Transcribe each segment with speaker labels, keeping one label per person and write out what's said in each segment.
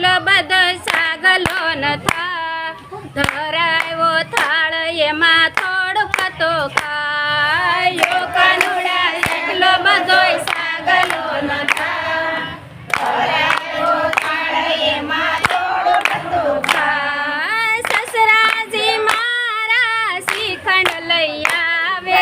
Speaker 1: એટલો બધો સાગલો નથા ધરાયો થાળ એમાં થોડુંક તો ખાયો કાનુડા એટલો બધો સાગલો નથા ધરાયો થાળ એમાં થોડુંક તો ખાય સસરાજી મારા શ્રીખંડ લઈ આવે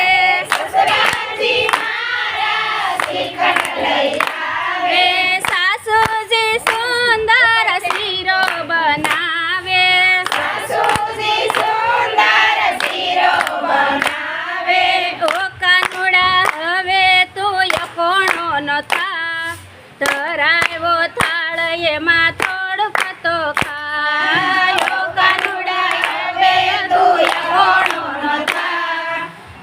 Speaker 1: સસરાજી મારા શ્રીખંડ લઈ આવે સાસુજી સુંદર શીરો બનાવે સાસુજી સુંદર શીરો બનાવે ઓ કાનુડા હવે તું યકોણો નથા ધરાયો થાળ એમાં થોડુંક તો ખાયો કાનુડા હવે તું યકોણો નથા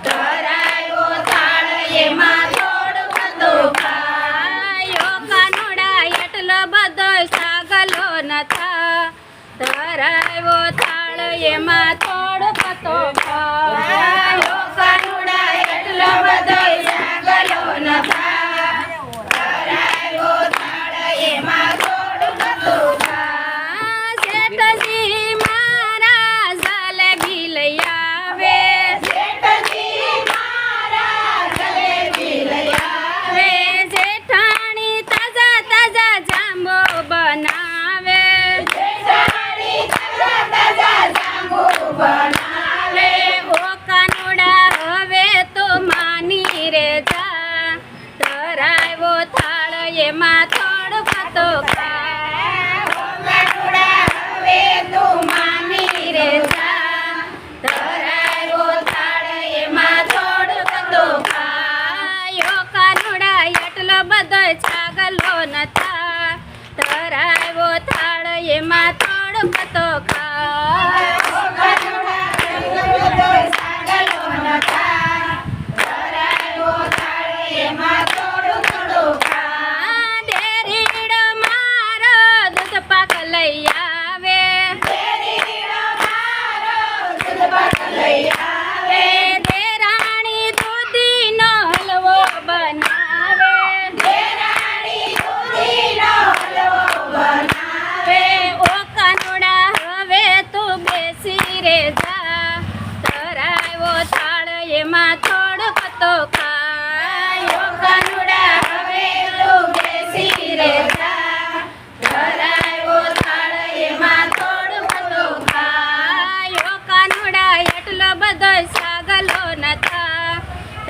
Speaker 1: ધરાયો થાળ એમાં થોડુંક તો ખાયો કાનુડા એટલો બધો સાગલો નથા ધરાયો થાળ એમાં થોડુંક તો ખાયો કાનુડા એટલો બધો સાગલો નથા ધરાયો થાળ એમાં થોડુંક તો શેઠજી મારા જલેબી લઈ આવે શેઠજી મારા જલેબી લઈ આવે જેઠાણી તાજા તાજા જાંબુ બનાવે જેઠાણી તાજા તાજા જાંબુ બનાવે ઓ કાનુડા હવે તો માની રે જા ધરાયો થાળ એમાં થોડુંક તો ખાય ઓ કાનુડા હવે તું માની રે જા ધરાયો થાળ એમાં થોડુંક તો ખાય ઓ કાનુડા એટલો બધો છાગલો નથા ધરાયો થાળ એમાં થોડુંક તો ખાય ઓ કાનુડા એટલો બધો છાગલો નથા ધરાયો થાળ એમાં થોડુંક તો ખાય ડેરીડો મારો દૂધ પાક લઈ આવે ડેરીડો મારો દૂધ પાક લઈ આવે દેરાણી દૂધીનો હલવો બનાવે દેરાણી દૂધીનો હલવો બનાવે ઓ કાનુડા હવે તું બેસી રે જા ધરાયો થાળ એમાં થોડુંક તો ખાય ઓ કાનુડા હવે તું બેસી રે જા ધરાયો થાળ એમાં થોડુંક તો ખાય ઓ કાનુડા એટલો બધો સાગલો નથા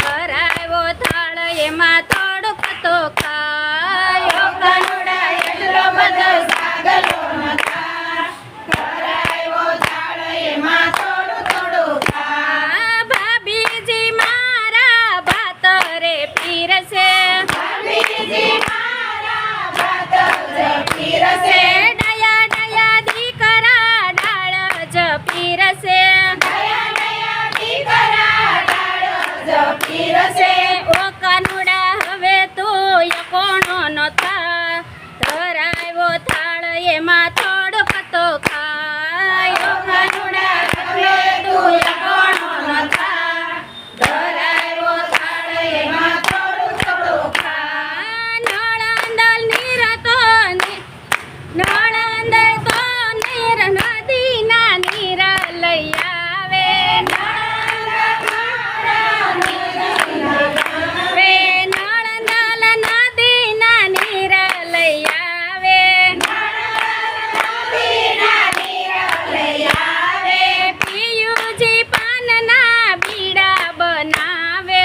Speaker 1: ધરાયો થાળ એમાં થોડુંક તો ખાય ઓ કાનુડા એટલો બધો સાગલો નથા ધરાયો થાળ એમાં થોડું થોડું ખાય ભાભીજી મારા ભાત રે પીરસે ભાભીજી મારા ભાત રે પીરસે ડાયા ડાયા દીકરા ડાળ જ પીરસે ડાયા ડાયા દીકરા ડાળ જ પીરસે ઓ કાનુડા હવે તું યકોણો નથા ધરાયો થાળ એમાં થોડુંક તો ખાય ઓ કાનુડા હવે તું યકોણો નથા ધરાયો થાળ એમાં થોડુંક તો ખાય નળંદલ તો નીર નદીના નીર લઈ આવે નળંદલ નદીના નીર લઈ આવે પિયુજી પાનના બીડા બનાવે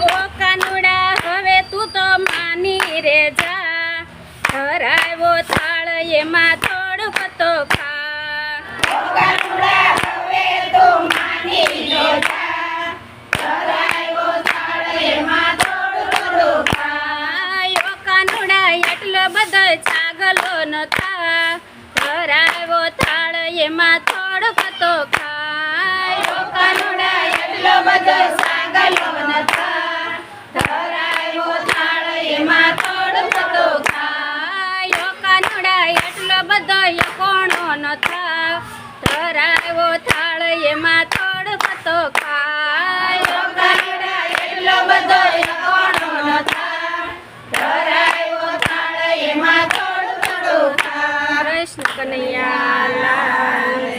Speaker 1: ઓ કાનુડા હવે તું તો માની રે જા ધરાયો થાળ એમાં થોડુંક તો ખા ઓ કાનુડા હવે તું માની રે જા ધરાયો થાળ એમાં થોડુંક તો ખા ઓ કાનુડા એટલો બધો છાગલો નથા ધરાયો થાળ એમાં થોડુંક તો ખાય ઓ કાનુડા એટલો બધો છાગલો નથા ધરાયો થાળ એમાં થોડુંક તો ખાય ઓ કાનુડા એટલો બધો યકોણો નથા ધરાયો થાળ એમાં થોડુંક તો ખાય ઓ કાનુડા એટલો બધો યકોણો નથા કૃષ્ણ કનૈયા લાલ